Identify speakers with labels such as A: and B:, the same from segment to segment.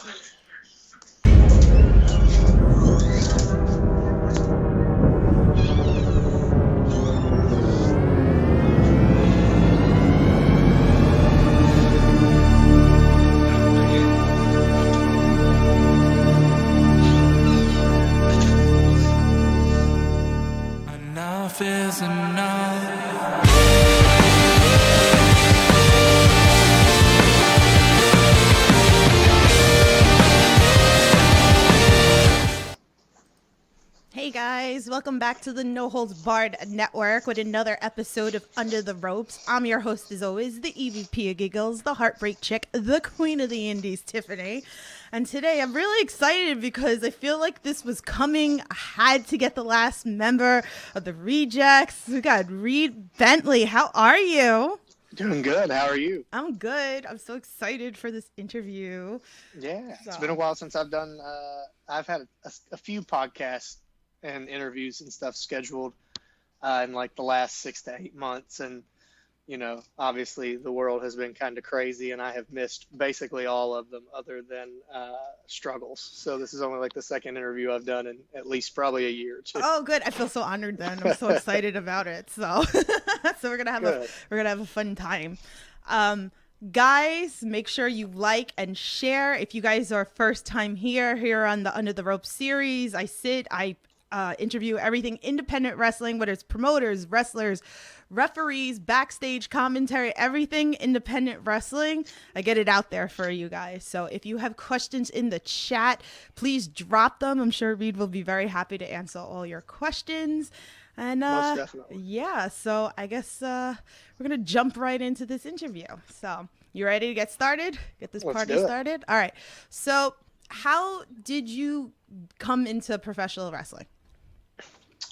A: Enough is enough.
B: Hey guys, welcome back to the No Holds Barred Network with another episode of Under the Ropes. I'm your host as always, the EVP of Giggles, the Heartbreak Chick, the Queen of the Indies, Tiffany. And today I'm really excited because I feel like this was coming. I had to get the last member of the Rejects. We got Reed Bentley. How are you?
C: Doing good. How are you?
B: I'm good. I'm so excited for this interview.
C: Yeah, it's been a while since I've done, I've had a few podcasts and interviews and stuff scheduled in like the last 6 to 8 months. And, you know, obviously the world has been kind of crazy and I have missed basically all of them other than struggles. So this is only like the second interview I've done in at least probably a year or two.
B: Oh, good. I feel so honored then. I'm so excited about it. So so we're going to have a fun time. Guys, make sure you like and share. If you guys are first time here on the Under the Ropes series, I interview everything independent wrestling, whether it's promoters, wrestlers, referees, backstage commentary, everything independent wrestling. I get it out there for you guys. So if you have questions in the chat, please drop them. I'm sure Reed will be very happy to answer all your questions. And
C: most definitely.
B: Yeah, so I guess we're gonna jump right into this interview. So you ready to get started? Get this party started? All right. So how did you come into professional wrestling?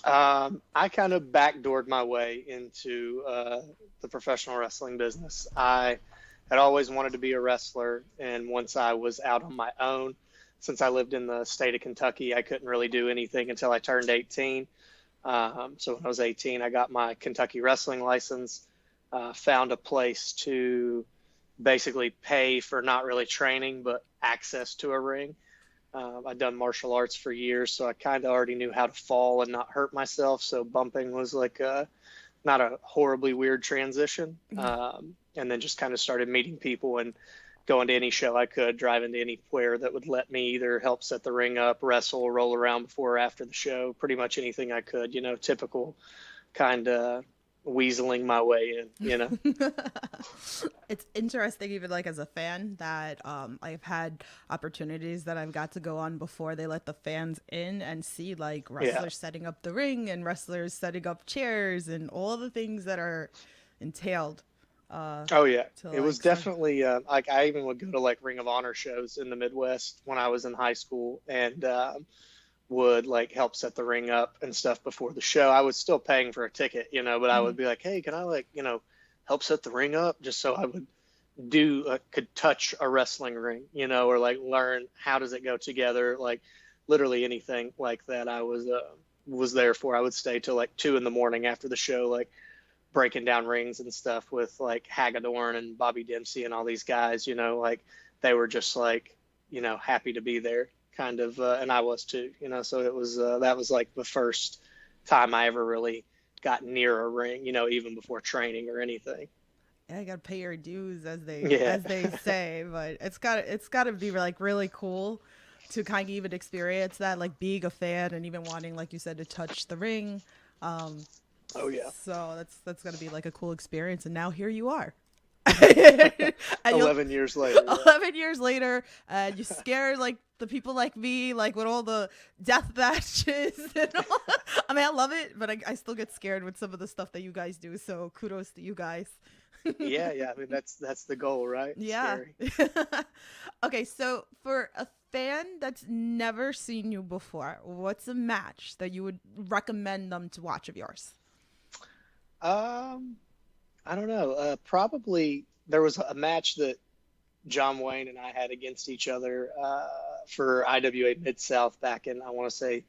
C: I kind of backdoored my way into the professional wrestling business. I had always wanted to be a wrestler, and once I was out on my own, since I lived in the state of Kentucky, I couldn't really do anything until I turned 18. So when I was 18, I got my Kentucky wrestling license, found a place to basically pay for not really training, but access to a ring. I'd done martial arts for years, so I kind of already knew how to fall and not hurt myself. So bumping was like not a horribly weird transition. And then just kind of started meeting people and going to any show I could, driving to anywhere that would let me either help set the ring up, wrestle, roll around before or after the show, pretty much anything I could, you know, typical kind of weaseling my way in, you know.
B: It's interesting, even like as a fan, that I've had opportunities that I've got to go on before they let the fans in and see like wrestlers setting up the ring and wrestlers setting up chairs and all the things that are entailed.
C: It was definitely like I even would go to like Ring of Honor shows in the Midwest when I was in high school and would like help set the ring up and stuff before the show. I was still paying for a ticket, you know, but I would be like, hey, can I like, you know, help set the ring up, just so I would could touch a wrestling ring, you know, or like learn how does it go together, like literally anything like that. I was there for. I would stay till like 2 a.m. after the show, like breaking down rings and stuff with like Hagedorn and Bobby Dempsey and all these guys, you know, like they were just like, you know, happy to be there kind of. And I was too, you know, so it was, that was like the first time I ever really got near a ring, you know, even before training or anything.
B: Yeah, you got to pay your dues as they say, but it's got to be like really cool to kind of even experience that, like being a fan and even wanting, like you said, to touch the ring.
C: Oh yeah.
B: So that's gonna be like a cool experience, and now here you are.
C: 11 years later.
B: 11 years later, and you scare like the people like me, like with all the death matches and all. I mean, I love it, but I still get scared with some of the stuff that you guys do. So kudos to you guys.
C: yeah. I mean, that's the goal, right?
B: Yeah. Okay, so for a fan that's never seen you before, what's a match that you would recommend them to watch of yours?
C: I don't know. Probably there was a match that John Wayne and I had against each other for IWA Mid-South back in, I want to say,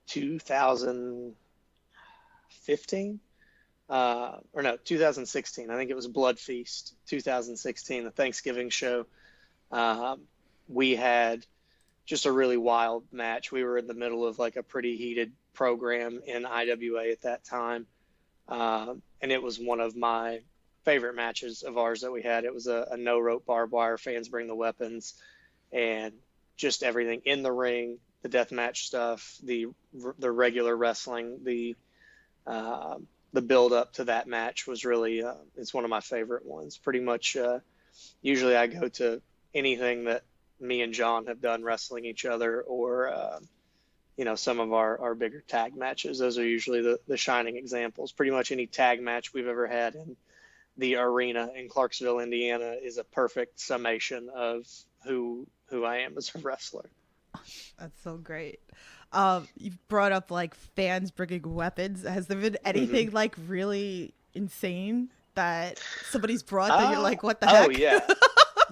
C: 2015. Or no, 2016. I think it was Blood Feast, 2016, the Thanksgiving show. we had just a really wild match. We were in the middle of like a pretty heated program in IWA at that time. And it was one of my favorite matches of ours that we had. It was a no rope barbed wire, fans bring the weapons, and just everything in the ring, the death match stuff, the regular wrestling, the build up to that match was really, it's one of my favorite ones. Pretty much, usually I go to anything that me and John have done wrestling each other, or, some of our bigger tag matches. Those are usually the shining examples. Pretty much any tag match we've ever had in the arena in Clarksville, Indiana is a perfect summation of who I am as a wrestler.
B: That's so great. You brought up like fans bringing weapons. Has there been anything like really insane that somebody's brought that you're like, what the heck?
C: Oh yeah.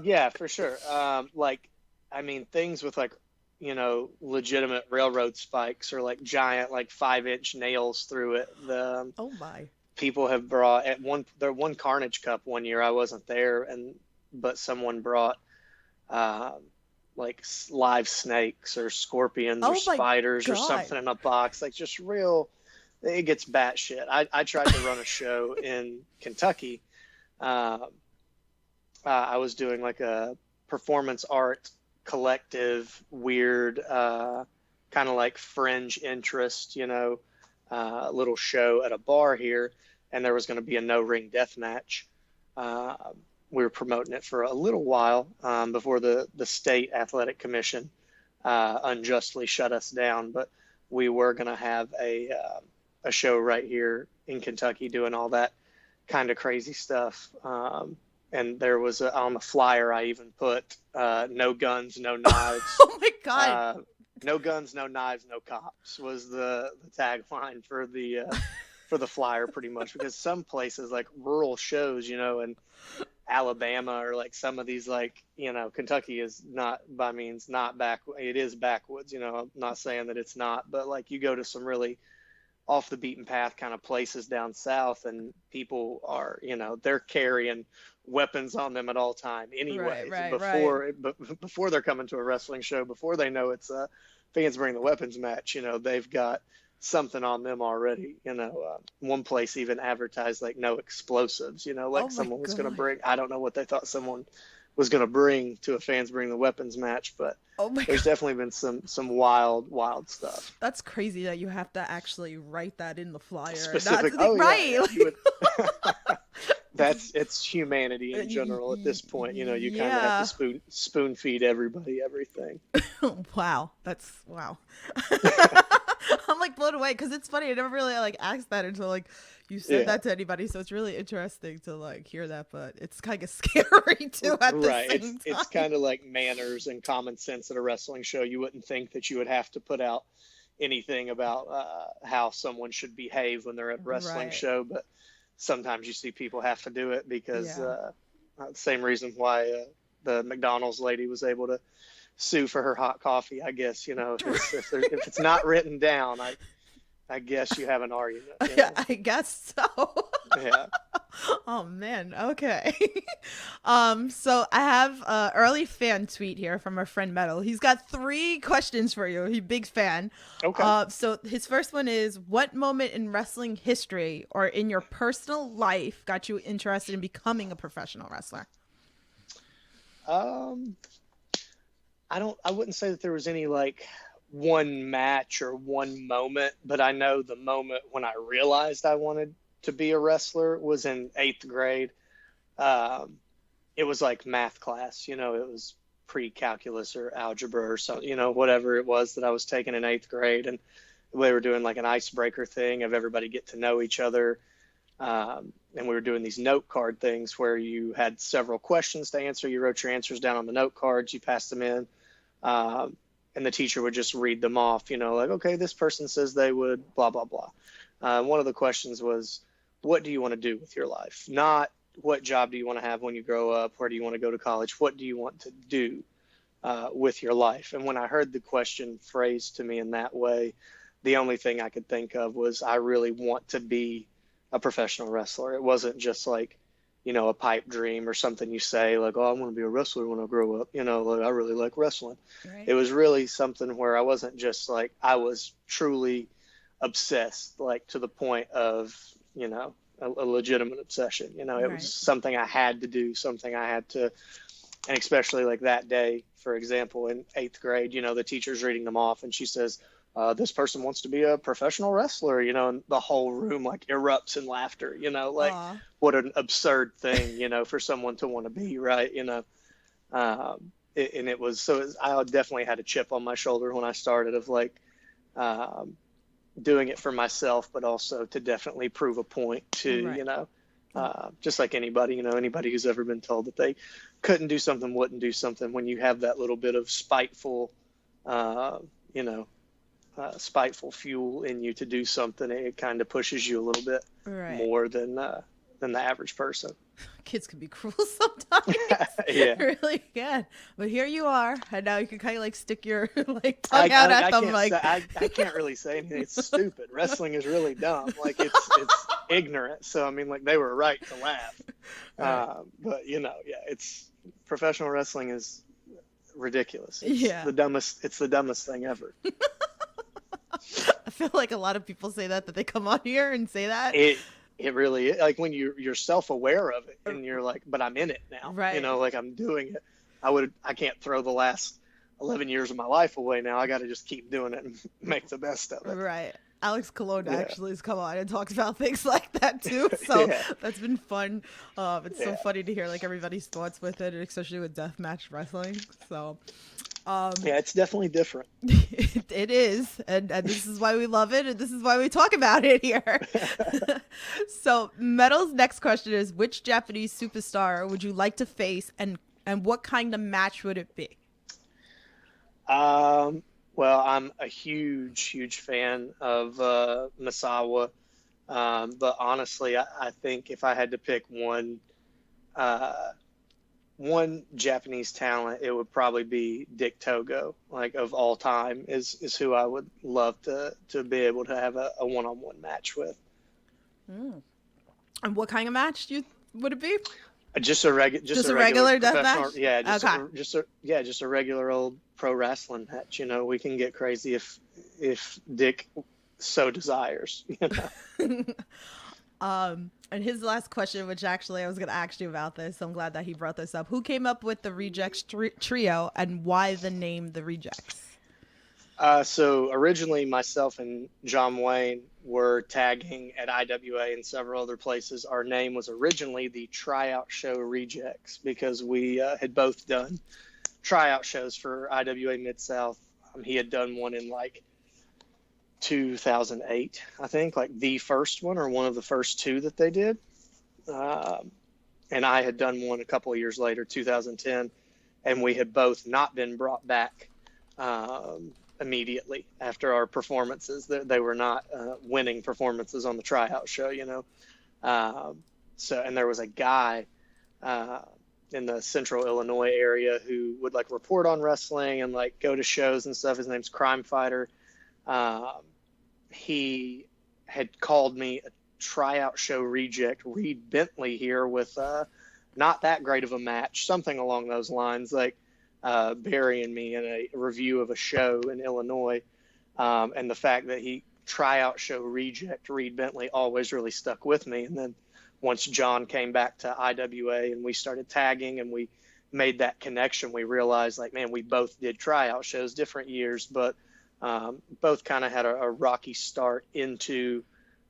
C: Yeah, for sure. Things with like, legitimate railroad spikes or like giant, like 5-inch nails through it.
B: Oh my.
C: People have brought their one Carnage Cup one year. I wasn't there, but someone brought like live snakes or scorpions or spiders or something in a box. Like just real, it gets batshit. I tried to run a show in Kentucky. I was doing like a performance art collective, weird, kind of like fringe interest, little show at a bar here, and there was going to be a no ring death match. We were promoting it for a little while before the state athletic commission unjustly shut us down, but we were going to have a show right here in Kentucky doing all that kind of crazy stuff. And there was on the flyer I even put no guns, no knives.
B: Oh my God.
C: No guns, no knives, no cops was the tagline for the flyer, pretty much, because some places like rural shows, in Alabama or like some of these, like, Kentucky is not by means not it is backwoods, I'm not saying that it's not, but like you go to some really off the beaten path kind of places down south, and people are, they're carrying weapons on them at all time anyway, before they're coming to a wrestling show, before they know it's fans bring the weapons match, they've got something on them already. One place even advertised like no explosives, like someone was going to bring, I don't know what they thought someone was going to bring to a fans bring the weapons match, but there's definitely been some wild stuff.
B: That's crazy that you have to actually write that in the flyer.
C: Specific, it's humanity in general at this point. You kind of have to spoon feed everybody everything.
B: Wow. I'm like blown away because it's funny. I never really like asked that until like you said that to anybody. So it's really interesting to like hear that, but it's kind of scary too at the same time.
C: It's kind of like manners and common sense at a wrestling show. You wouldn't think that you would have to put out anything about how someone should behave when they're at a wrestling show, but sometimes you see people have to do it because same reason why the McDonald's lady was able to sue for her hot coffee, I guess. If it's not written down, I guess you have an argument.
B: Yeah, I guess so.
C: Yeah.
B: Oh man. Okay. So I have an early fan tweet here from our friend Metal. He's got 3 questions for you. He's a big fan.
C: Okay.
B: So his first one is, what moment in wrestling history or in your personal life got you interested in becoming a professional wrestler?
C: I wouldn't say that there was any like one match or one moment, but I know the moment when I realized I wanted to be a wrestler was in 8th grade. It was like math class, it was pre-calculus or algebra or something, whatever it was that I was taking in 8th grade. And we were doing like an icebreaker thing of everybody get to know each other. And we were doing these note card things where you had several questions to answer. You wrote your answers down on the note cards, you passed them in. And the teacher would just read them off, like, okay, this person says they would blah, blah, blah. One of the questions was, what do you want to do with your life? Not what job do you want to have when you grow up? Where do you want to go to college? What do you want to do with your life? And when I heard the question phrased to me in that way, the only thing I could think of was I really want to be a professional wrestler. It wasn't just like, a pipe dream or something you say like, oh, I want to be a wrestler when I grow up. Like I really like wrestling.
B: Right.
C: It was really something where I wasn't just like, I was truly obsessed, like to the point of, a legitimate obsession. It
B: Right.
C: was something I had to do, something I had to, and especially like that day, for example, in 8th grade, the teacher's reading them off and she says, this person wants to be a professional wrestler, and the whole room like erupts in laughter, like
B: Aw.
C: what an absurd thing, for someone to want to be, right? And it was, I definitely had a chip on my shoulder when I started of like, doing it for myself, but also to definitely prove a point to,
B: Right.
C: just like anybody, anybody who's ever been told that they couldn't do something, wouldn't do something, when you have that little bit of spiteful, spiteful fuel in you to do something, it kind of pushes you a little bit
B: Right.
C: more than the average person.
B: Kids can be cruel sometimes.
C: Yeah.
B: Really can. But here you are, and now you can kind of like stick your like tongue out at them. Like
C: I can't really say anything. It's stupid. Wrestling is really dumb. Like it's ignorant. So I mean, like they were right to laugh.
B: Right.
C: But it's professional wrestling is ridiculous.
B: Yeah.
C: It's the dumbest thing ever.
B: I feel like a lot of people say that they come on here and say that.
C: It really is. Like when you're self-aware of it and you're like, but I'm in it now.
B: Right.
C: Like I'm doing it. I can't throw the last 11 years of my life away now. I got to just keep doing it and make the best of it.
B: Right. Alex Colon actually has come on and talked about things like that too. So that's been fun. It's so funny to hear like everybody's thoughts with it, especially with deathmatch wrestling. So
C: it's definitely different.
B: It is, and this is why we love it, and this is why we talk about it here. So Metal's next question is, which Japanese superstar would you like to face, and what kind of match would it be?
C: Well, I'm a huge fan of Misawa, but honestly, I think if I had to pick one Japanese talent, it would probably be Dick Togo. Like of all time, is who I would love to be able to have a one-on-one match with.
B: And what kind of match would it be?
C: Just a regular
B: death match.
C: Yeah, just a regular old pro wrestling match. We can get crazy if Dick so desires.
B: And his last question, which actually I was going to ask you about this, so I'm glad that he brought this up. Who came up with the Rejects trio, and why the name The Rejects?
C: So originally myself and John Wayne were tagging at IWA and several other places. Our name was originally the Tryout Show Rejects because we had both done tryout shows for IWA Mid-South. He had done one in like 2008, I think, like the first one or one of the first two that they did. And I had done one a couple of years later, 2010, and we had both not been brought back immediately after our performances. They were not winning performances on the tryout show, So, and there was a guy in the central Illinois area who would like report on wrestling and like go to shows and stuff. His name's Crime Fighter. He had called me a tryout show reject, Reed Bentley here with not that great of a match, something along those lines, like burying me in a review of a show in Illinois. And the fact that he tryout show reject Reed Bentley always really stuck with me. And then once John came back to IWA and we started tagging and we made that connection, we realized like, man, we both did tryout shows, different years, but both kind of had a rocky start into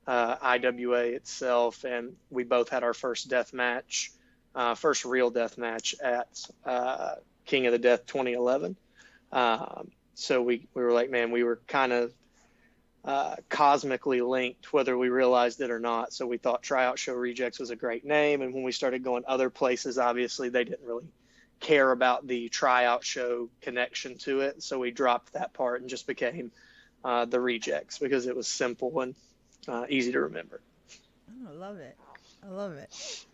C: IWA itself, and we both had our first death match, first real death match at King of the Death 2011. So we were like, man, we were kind of cosmically linked, whether we realized it or not. So we thought Tryout Show Rejects was a great name, and when we started going other places, obviously they didn't really care about the tryout show connection to it, so we dropped that part and just became the Rejects because it was simple and easy to remember.
B: Oh, I love it. This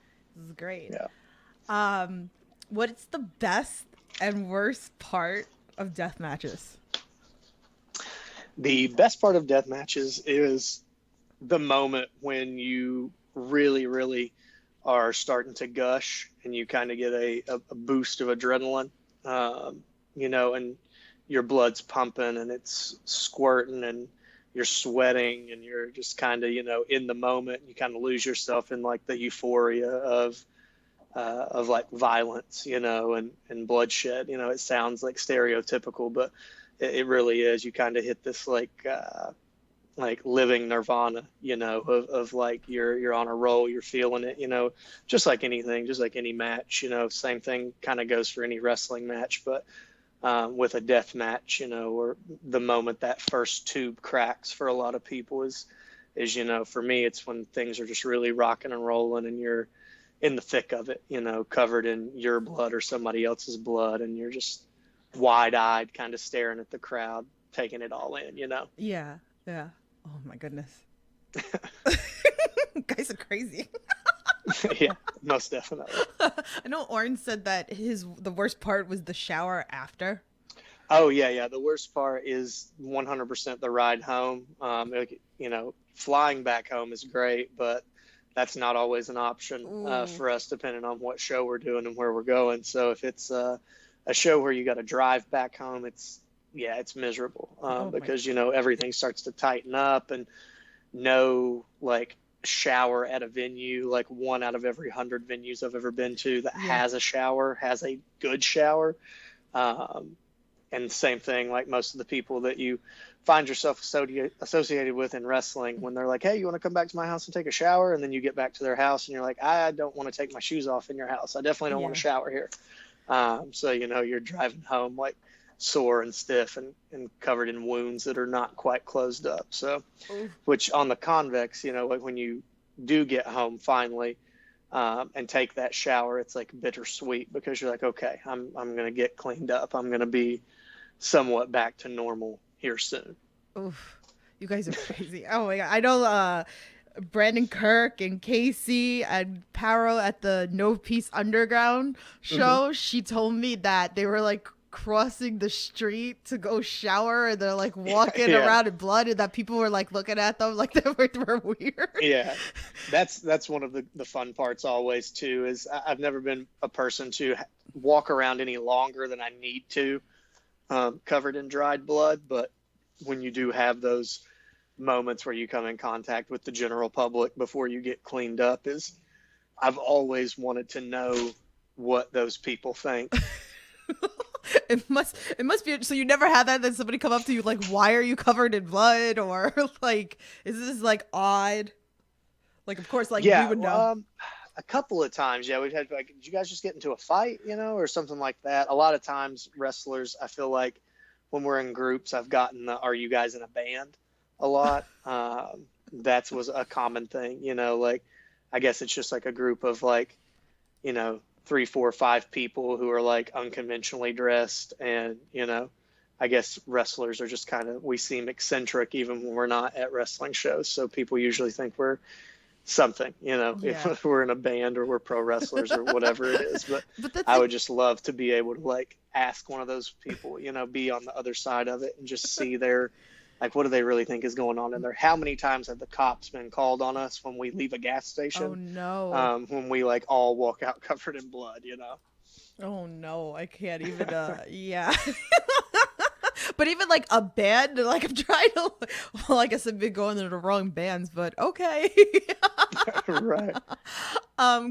B: is great.
C: Yeah.
B: What's the best and worst part of death matches?
C: The best part of death matches is the moment when you really are starting to gush and you kind of get a boost of adrenaline, and your blood's pumping and it's squirting and you're sweating and you're just kind of, in the moment. You kind of lose yourself in like the euphoria of like violence, and bloodshed. It sounds like stereotypical, but it really is. You kind of hit this like living nirvana, of like you're on a roll, you're feeling it, just like anything, just like any match, same thing kind of goes for any wrestling match, but with a death match, or the moment that first tube cracks for a lot of people is, for me, it's when things are just really rocking and rolling and you're in the thick of it, covered in your blood or somebody else's blood, and you're just wide-eyed, kind of staring at the crowd, taking it all in,
B: Yeah. Oh my goodness. Guys are crazy.
C: Yeah, most definitely.
B: I know Orange said that the worst part was the shower after.
C: Oh yeah. The worst part is 100% the ride home. Flying back home is great, but that's not always an option for us, depending on what show we're doing and where we're going. So if it's a show where you got to drive back home, it's miserable because everything starts to tighten up, and no like shower at a venue, like 1 out of every 100 venues I've ever been to that has a shower has a good shower. And same thing, like most of the people that you find yourself associated with in wrestling, when they're like, hey, you want to come back to my house and take a shower? And then you get back to their house and you're like, I don't want to take my shoes off in your house. I definitely don't want to shower here. So, you're driving home like sore and stiff and covered in wounds that are not quite closed up. So, which on the convex, like when you do get home finally, and take that shower, it's like bittersweet, because you're like, okay, I'm going to get cleaned up. I'm going to be somewhat back to normal here soon.
B: Oof, you guys are crazy. Oh my God. I know, Brandon Kirk and Casey and Paro at the No Peace Underground show. She told me that they were like crossing the street to go shower, and they're like walking around in blood, and that people were like looking at them like they were weird. Yeah,
C: that's one of the fun parts always too, is I've never been a person to walk around any longer than I need to, covered in dried blood. But when you do have those moments where you come in contact with the general public before you get cleaned up, I've always wanted to know what those people think.
B: It must be. So you never had that somebody come up to you like, why are you covered in blood? Or like, is this like odd? Like, of course, like we would know.
C: A couple of times, we've had like, did you guys just get into a fight, or something like that? A lot of times wrestlers, I feel like when we're in groups, I've gotten are you guys in a band a lot. That was a common thing, like, I guess it's just like a group of like, 3, 4, 5 people who are like unconventionally dressed, and I guess wrestlers are just we seem eccentric even when we're not at wrestling shows, so people usually think we're something, if we're in a band or we're pro wrestlers or whatever it is. But I would just love to be able to like ask one of those people, be on the other side of it and just see their like, what do they really think is going on in there? How many times have the cops been called on us when we leave a gas station?
B: Oh no.
C: When we like all walk out covered in blood,
B: Oh no, I can't even yeah. But even like a band, like I'm trying to, well, I guess I've been going to the wrong bands, but okay.
C: Right.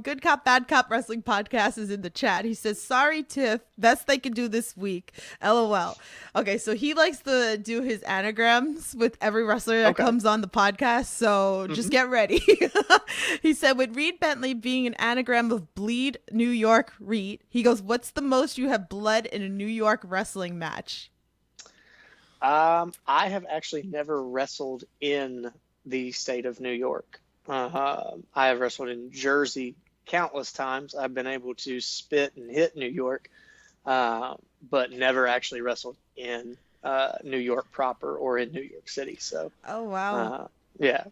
B: Good Cop, Bad Cop Wrestling Podcast is in the chat. He says, sorry, Tiff, best they can do this week. LOL. Okay, so he likes to do his anagrams with every wrestler that comes on the podcast, so just get ready. He said, with Reed Bentley being an anagram of Bleed New York Reed, he goes, what's the most you have bled in a New York wrestling match?
C: I have actually never wrestled in the state of New York. I have wrestled in Jersey countless times. I've been able to spit and hit New York, but never actually wrestled in New York proper or in New York City. So,
B: oh wow,
C: yeah.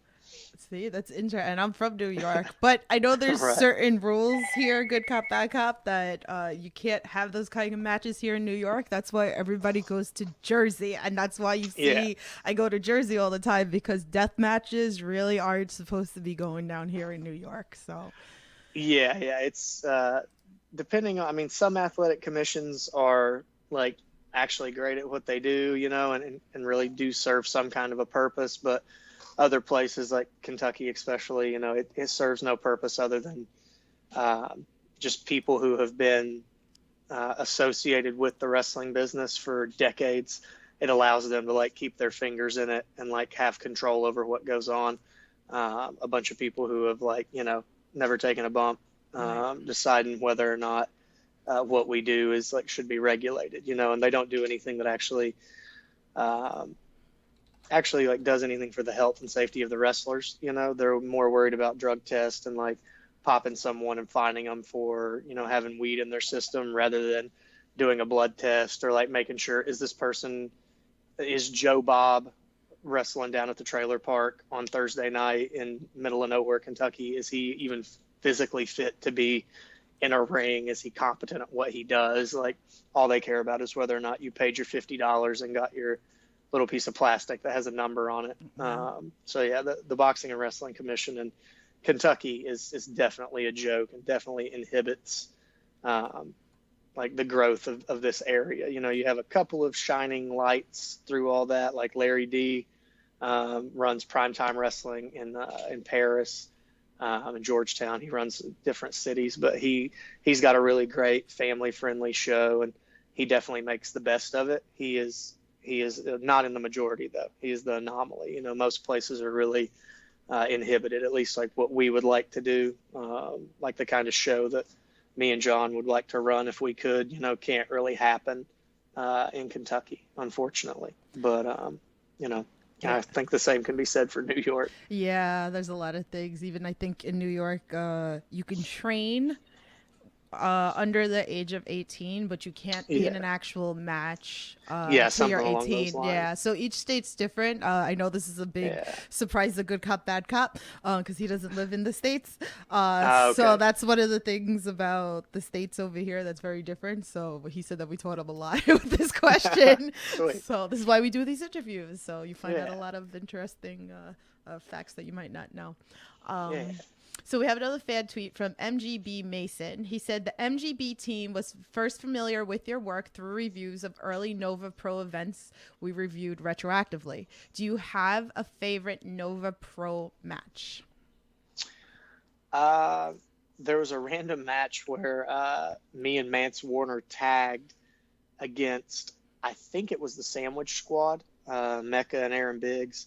B: See, that's interesting. And I'm from New York, but I know there's certain rules here, Good Cop, Bad Cop, that you can't have those kind of matches here in New York. That's why everybody goes to Jersey, and that's why you see I go to Jersey all the time, because death matches really aren't supposed to be going down here in New York. So
C: Yeah, yeah. It's depending on, I mean, some athletic commissions are like actually great at what they do, and really do serve some kind of a purpose. But other places like Kentucky, especially, it serves no purpose other than just people who have been associated with the wrestling business for decades. It allows them to like keep their fingers in it and like have control over what goes on. A bunch of people who have like, never taken a bump, deciding whether or not what we do is like should be regulated, and they don't do anything that actually like does anything for the health and safety of the wrestlers. They're more worried about drug tests and like popping someone and finding them for, having weed in their system rather than doing a blood test or like making sure, is Joe Bob wrestling down at the trailer park on Thursday night in middle of nowhere, Kentucky? Is he even physically fit to be in a ring? Is he competent at what he does? Like, all they care about is whether or not you paid your $50 and got your little piece of plastic that has a number on it. So yeah, the Boxing and Wrestling Commission in Kentucky is definitely a joke and definitely inhibits like the growth of this area. You have a couple of shining lights through all that, like Larry D runs Primetime Wrestling in Paris, in Georgetown. He runs different cities, but he's got a really great family friendly show, and he definitely makes the best of it. He is not in the majority though. He is the anomaly. Most places are really inhibited, at least like what we would like to do, like the kind of show that me and John would like to run if we could, can't really happen in Kentucky, unfortunately. But, I think the same can be said for New York.
B: Yeah, there's a lot of things. Even I think in New York, you can train under the age of 18, but you can't be in an actual match till you're 18. Yeah, so each state's different. I know this is a big surprise, the good cop, bad cop, because he doesn't live in the States. Okay. So that's one of the things about the States over here that's very different. So he said that we taught him a lot with this question. So this is why we do these interviews. So you find out a lot of interesting facts that you might not know. So we have another fan tweet from MGB Mason. He said the MGB team was first familiar with your work through reviews of early Nova Pro events we reviewed retroactively. Do you have a favorite Nova Pro match?
C: There was a random match where me and Mance Warner tagged against, I think it was the Sandwich Squad, Mecca and Aaron Biggs.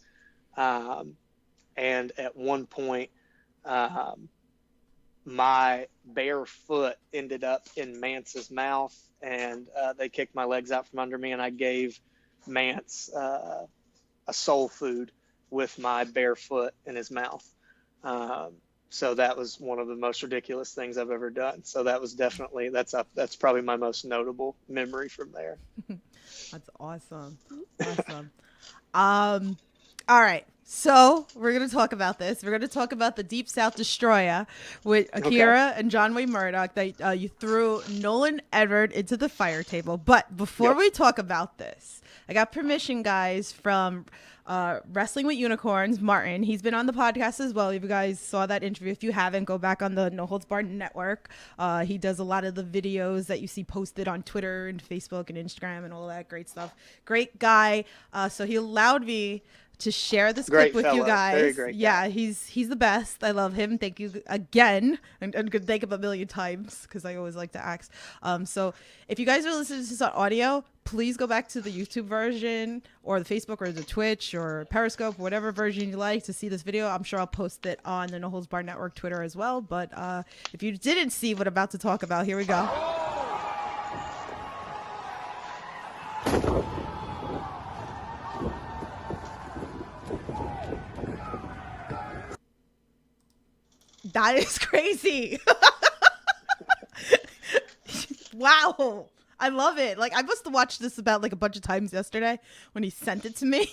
C: And at one point, my bare foot ended up in Mance's mouth, and they kicked my legs out from under me, and I gave Mance a soul food with my bare foot in his mouth. So that was one of the most ridiculous things I've ever done. So that was definitely, that's probably my most notable memory from there.
B: That's awesome. All right. So we're going to talk about this. We're going to talk about the Deep South Destroyer with Akira and John Wayne Murdoch that you threw Nolan Edward into the fire table. But before we talk about this, I got permission, guys, from Wrestling with Unicorns, Martin. He's been on the podcast as well. If you guys saw that interview, if you haven't, go back on the No Holds Barred Network. He does a lot of the videos that you see posted on Twitter and Facebook and Instagram and all that great stuff. Great guy. So he allowed me to share this clip with you guys. Very great guy. He's the best. I love him. Thank you again. And could thank him a million times because I always like to ask. So if you guys are listening to this on audio, please go back to the YouTube version or the Facebook or the Twitch or Periscope, whatever version you like to see this video. I'm sure I'll post it on the No Holds Barred Network Twitter as well. But if you didn't see what I'm about to talk about, here we go. That is crazy. Wow. I love it. Like, I must have watched this about like a bunch of times yesterday when he sent it to me.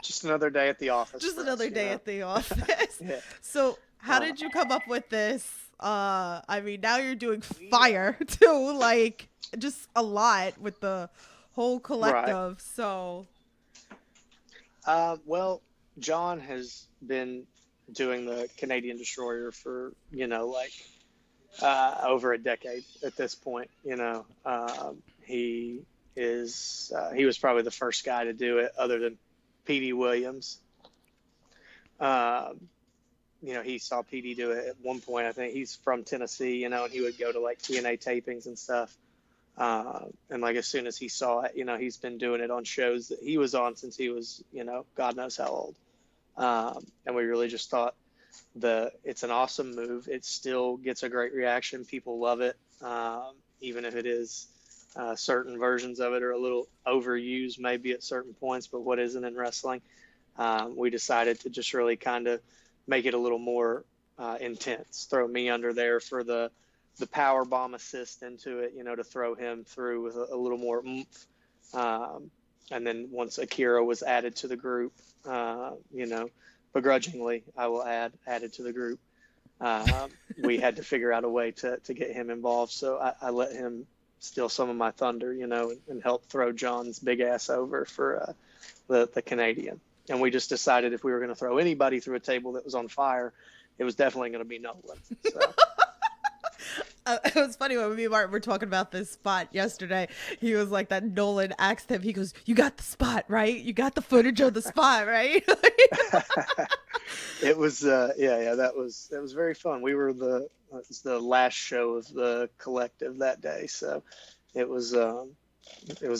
C: Just another day at the office.
B: Just another day at the office. Yeah. So how did you come up with this? I mean, now you're doing fire too, like just a lot with the whole collective. Right. So.
C: Well, John has been doing the Canadian Destroyer for, like over a decade at this point. He he was probably the first guy to do it other than PD Williams. He saw PD do it at one point. I think he's from Tennessee, and he would go to like TNA tapings and stuff. And like as soon as he saw it, he's been doing it on shows that he was on since he was, God knows how old. And we really just thought it's an awesome move. It still gets a great reaction. People love it, even if it is certain versions of it are a little overused maybe at certain points, but what isn't in wrestling. We decided to just really kind of make it a little more intense, throw me under there for the power bomb assist into it, to throw him through with a little more oomph. And then once Akira was added to the group, begrudgingly, I will added to the group, we had to figure out a way to get him involved. So I let him steal some of my thunder, and help throw John's big ass over for the Canadian. And we just decided if we were going to throw anybody through a table that was on fire, it was definitely going to be Nolan. So.
B: It was funny when me and Martin were talking about this spot yesterday. He was like that Nolan asked him, he goes, "You got the spot, right? You got the footage of the spot, right?" It was,
C: that was very fun. We were the last show of the collective that day. So it was a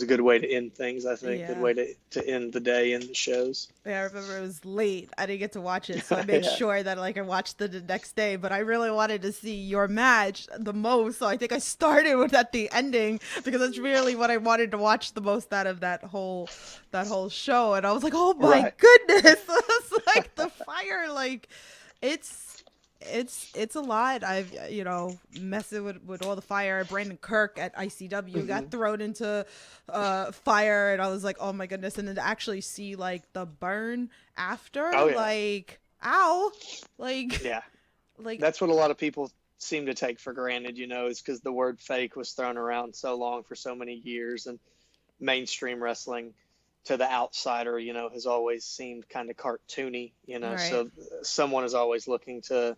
C: good way to end things, I think. Good way to end the day in the shows.
B: Yeah, I remember it was late. I didn't get to watch it, so I made sure that I watched it the next day. But I really wanted to see your match the most, so I think I started with at the ending because that's really what I wanted to watch the most out of that whole show. And I was like, oh my goodness, it's like the fire, like it's a lot. I've messing with all the fire. Brandon Kirk at ICW got thrown into fire, and I was like, oh my goodness. And then to actually see like the burn after, like ow, like like
C: that's what a lot of people seem to take for granted, is because the word fake was thrown around so long for so many years, and mainstream wrestling to the outsider, has always seemed kind of cartoony, so someone is always looking to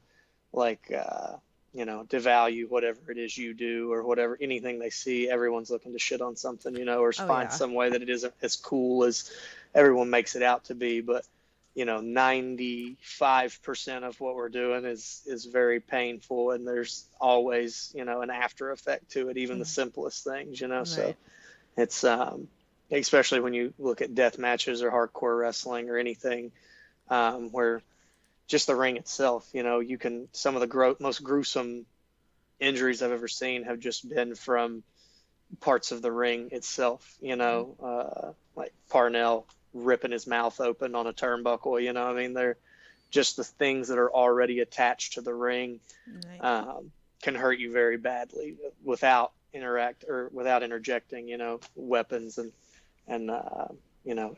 C: devalue whatever it is you do or whatever, anything they see. Everyone's looking to shit on something, or find some way that it isn't as cool as everyone makes it out to be. But, 95% of what we're doing is very painful, and there's always, an after effect to it, even the simplest things, so it's, especially when you look at death matches or hardcore wrestling or anything, where just the ring itself, some of the most gruesome injuries I've ever seen have just been from parts of the ring itself, like Parnell ripping his mouth open on a turnbuckle, they're just the things that are already attached to the ring, can hurt you very badly without interjecting, weapons and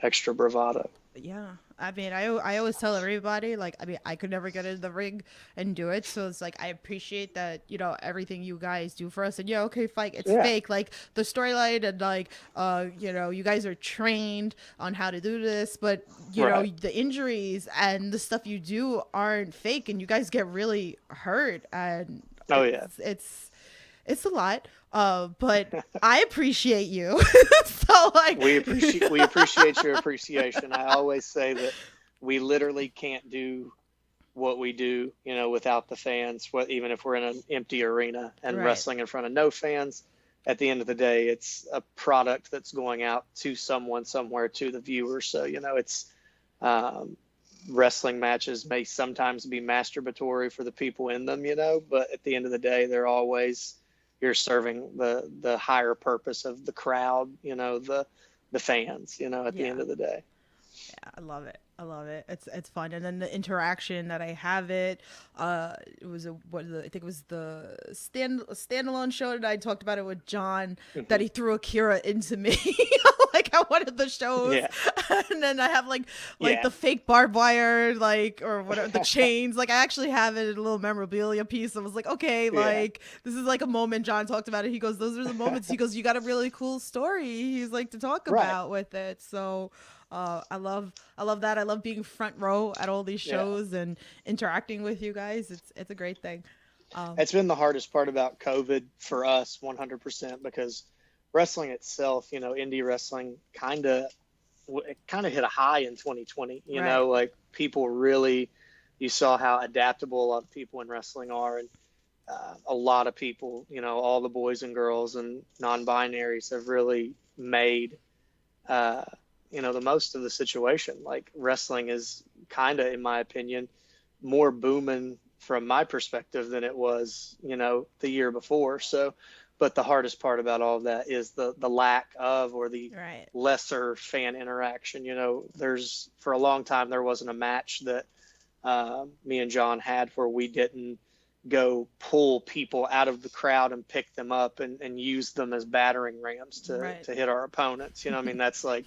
C: extra bravado.
B: Yeah, I always tell everybody, I could never get in the ring and do it, so it's like I appreciate that, everything you guys do for us. And fake, it's fake, like the storyline, and you guys are trained on how to do this, but the injuries and the stuff you do aren't fake, and you guys get really hurt, and it's a lot. But I appreciate you. So
C: we appreciate your appreciation. I always say that we literally can't do what we do, without the fans. Even if we're in an empty arena and wrestling in front of no fans, at the end of the day, it's a product that's going out to someone somewhere, to the viewer. So it's wrestling matches may sometimes be masturbatory for the people in them, but at the end of the day, they're always, you're serving the higher purpose of the crowd, the fans, at the end of the day.
B: Yeah, I love it. It's fun. And then the interaction that I have it was I think it was the standalone show that I talked about it with John, that he threw Akira into me like at one of the shows. And then I have like the fake barbed wire, or whatever, the chains. I actually have it in a little memorabilia piece. I was like, okay, this is like a moment. John talked about it. He goes, those are the moments. He goes, you got a really cool story, he's like, to talk about with it. So I love that. I love being front row at all these shows and interacting with you guys. It's a great thing.
C: It's been the hardest part about COVID for us, 100%, because wrestling itself, indie wrestling it kind of hit a high in 2020. Like people really, you saw how adaptable a lot of people in wrestling are, and a lot of people, all the boys and girls and non-binaries have really made, the most of the situation. Like wrestling is kind of, in my opinion, more booming from my perspective than it was, the year before. So, but the hardest part about all of that is the lack of, or the lesser fan interaction. For a long time, there wasn't a match that me and John had where we didn't go pull people out of the crowd and pick them up and use them as battering rams to hit our opponents. That's like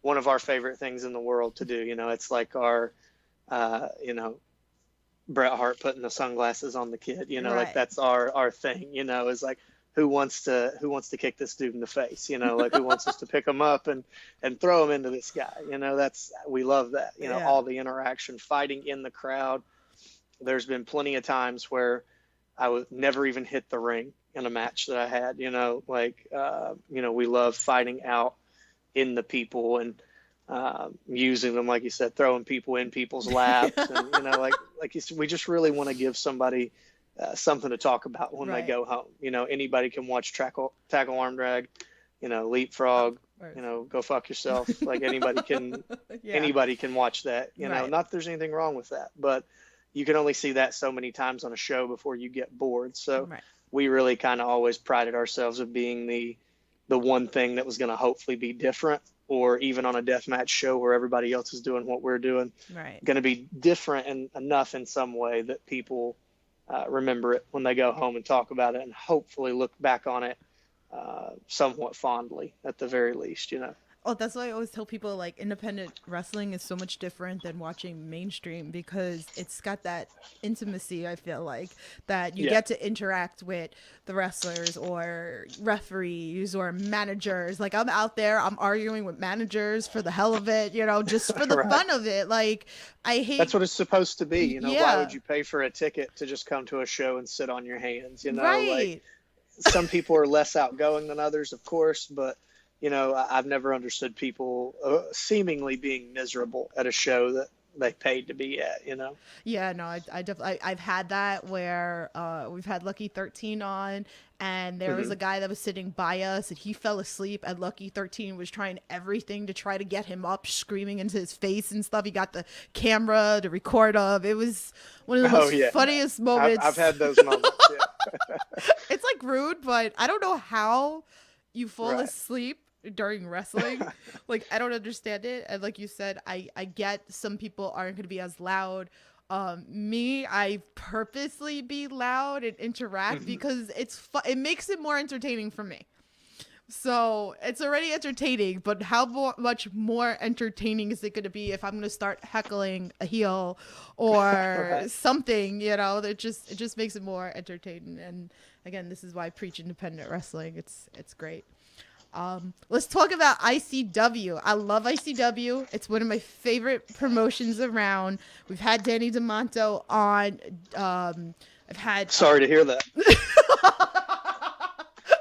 C: one of our favorite things in the world to do. It's like our, Bret Hart putting the sunglasses on the kid, like that's our thing, is like, who wants to kick this dude in the face, like who wants us to pick him up and throw him into this guy, we love that, all the interaction, fighting in the crowd. There's been plenty of times where I would never even hit the ring in a match that I had, we love fighting out in the people and using them, like you said, throwing people in people's laps, and like you said, we just really want to give somebody something to talk about when they go home. Anybody can watch tackle arm drag, leapfrog, go fuck yourself. Like anybody can, anybody can watch that. Not that there's anything wrong with that, but you can only see that so many times on a show before you get bored. So we really kind of always prided ourselves of being the one thing that was going to hopefully be different, or even on a deathmatch show where everybody else is doing what we're doing, going to be different and enough in some way that people remember it when they go home and talk about it, and hopefully look back on it somewhat fondly at the very least.
B: Oh, that's why I always tell people, like, independent wrestling is so much different than watching mainstream, because it's got that intimacy, I feel like, that you get to interact with the wrestlers or referees or managers. Like, I'm out there, I'm arguing with managers for the hell of it, just for the fun of it. Like, I hate... That's
C: what it's supposed to be, Why would you pay for a ticket to just come to a show and sit on your hands, Like, some people are less outgoing than others, of course, but... I've never understood people seemingly being miserable at a show that they paid to be at,
B: Yeah, no, I definitely, I've had that where we've had Lucky 13 on, and there was a guy that was sitting by us, and he fell asleep, and Lucky 13 was trying everything to try to get him up, screaming into his face and stuff. He got the camera to record of. It was one of the most funniest moments.
C: I've had those moments,
B: It's like rude, but I don't know how you fall asleep during wrestling. Like, I don't understand it. And like you said, I get some people aren't going to be as loud. I purposely be loud and interact because it makes it more entertaining for me. So it's already entertaining, but how much more entertaining is it going to be if I'm going to start heckling a heel or something, it just makes it more entertaining. And again, this is why I preach independent wrestling. It's great. Let's talk about ICW. I love ICW. It's one of my favorite promotions around. We've had Danny DeMonto on. I've had.
C: Sorry to hear that.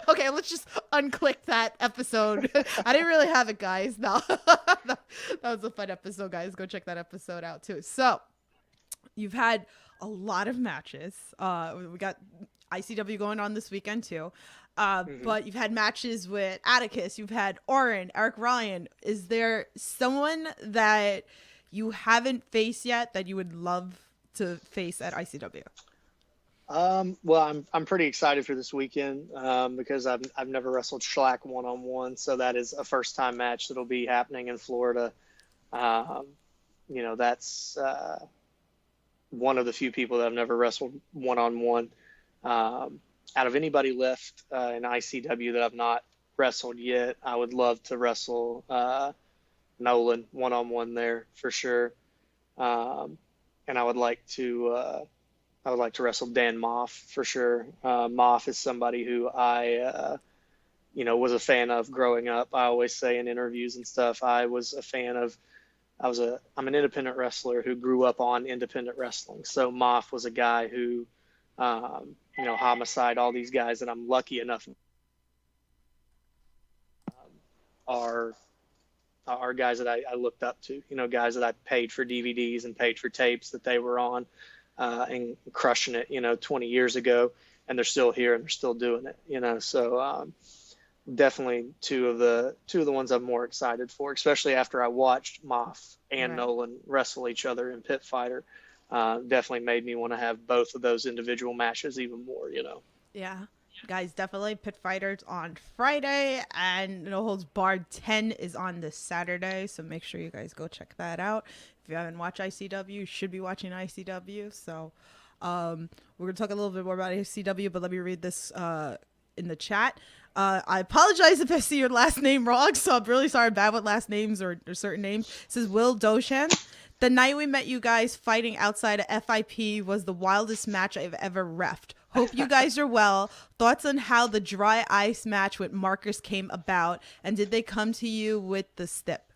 B: Okay, let's just unclick that episode. I didn't really have it, guys. No, that was a fun episode, guys. Go check that episode out too. So, you've had a lot of matches. We got ICW going on this weekend too. But you've had matches with Atticus, you've had Orin, Eric Ryan. Is there someone that you haven't faced yet that you would love to face at ICW?
C: Well, I'm pretty excited for this weekend because I've never wrestled Schlack one-on-one, so that is a first-time match that'll be happening in Florida. That's one of the few people that I've never wrestled one-on-one. Out of anybody left in ICW that I've not wrestled yet, I would love to wrestle Nolan one-on-one there for sure. And I would like to wrestle Dan Moff for sure. Moff is somebody who I was a fan of growing up. I always say in interviews and stuff, I'm an independent wrestler who grew up on independent wrestling. So Moff was a guy who Homicide, all these guys that I'm lucky enough are guys that I looked up to, guys that I paid for DVDs and paid for tapes that they were on, and crushing it, 20 years ago, and they're still here and they're still doing it, so definitely two of the ones I'm more excited for, especially after I watched Moff and Nolan wrestle each other in Pit Fighter. Definitely made me want to have both of those individual matches even more,
B: Yeah. Guys, definitely Pit Fighters on Friday, and No Holds Barred 10 is on this Saturday, so make sure you guys go check that out. If you haven't watched ICW, you should be watching ICW. So we're going to talk a little bit more about ICW, but let me read this in the chat. I apologize if I see your last name wrong, so I'm really sorry. I'm bad with last names or certain names. It says Will Doshan. The night we met you guys fighting outside of FIP was the wildest match I've ever reffed. Hope you guys are well. Thoughts on how the dry ice match with Marcus came about, and did they come to you with the stip?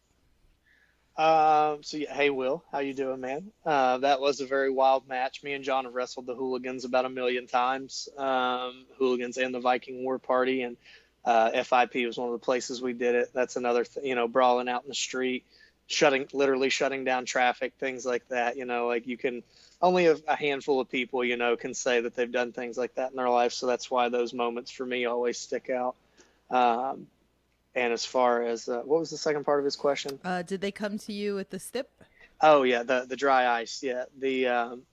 C: Hey Will, how you doing, man? That was a very wild match. Me and John have wrestled the Hooligans about 1,000,000 times. Hooligans and the Viking War Party, and FIP was one of the places we did it. That's another brawling out in the street, literally shutting down traffic, things like that. Like you can only a handful of people, can say that they've done things like that in their life. So that's why those moments for me always stick out. And as far as what was the second part of his question?
B: Did they come to you with the stip?
C: Oh yeah, the dry ice. Yeah,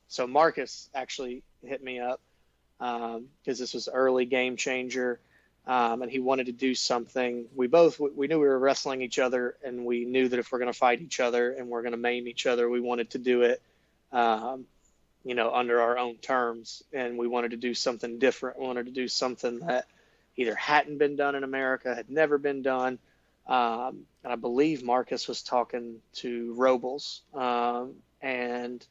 C: so Marcus actually hit me up because this was early Game Changer, and he wanted to do something. We knew we were wrestling each other, and we knew that if we're going to fight each other and we're going to maim each other, we wanted to do it, under our own terms, and we wanted to do something different. We wanted to do something that either hadn't been done in America, had never been done. And I believe Marcus was talking to Robles, and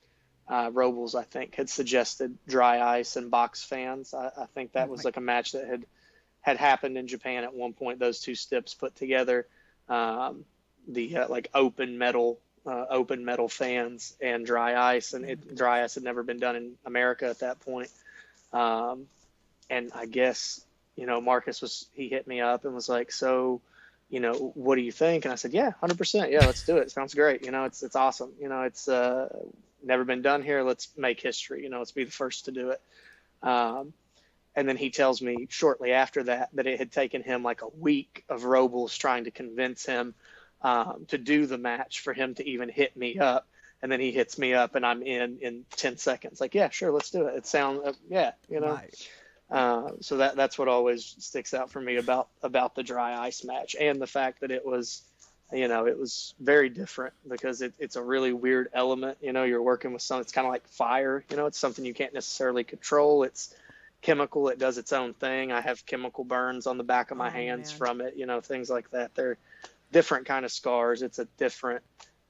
C: Robles, I think, had suggested dry ice and box fans. I think that was like a match that had happened in Japan at one point. Those two stips put together, like open metal fans and dry ice, and dry ice had never been done in America at that point. And I guess, Marcus he hit me up and was like, so, what do you think? And I said, yeah, 100%. Yeah, let's do it. Sounds great. It's awesome. It's never been done here. Let's make history. Let's be the first to do it. And then he tells me shortly after that it had taken him like a week of Robles trying to convince him to do the match for him to even hit me up. And then he hits me up and I'm in 10 seconds. Like, yeah, sure. Let's do it. It sounds, Right. So that's what always sticks out for me about the dry ice match, and the fact that it was very different because it's a really weird element. You're working with something. It's kind of like fire. It's something you can't necessarily control. It's chemical. It does its own thing. I have chemical burns on the back of my hands from it. Things like that. They're different kind of scars. It's a different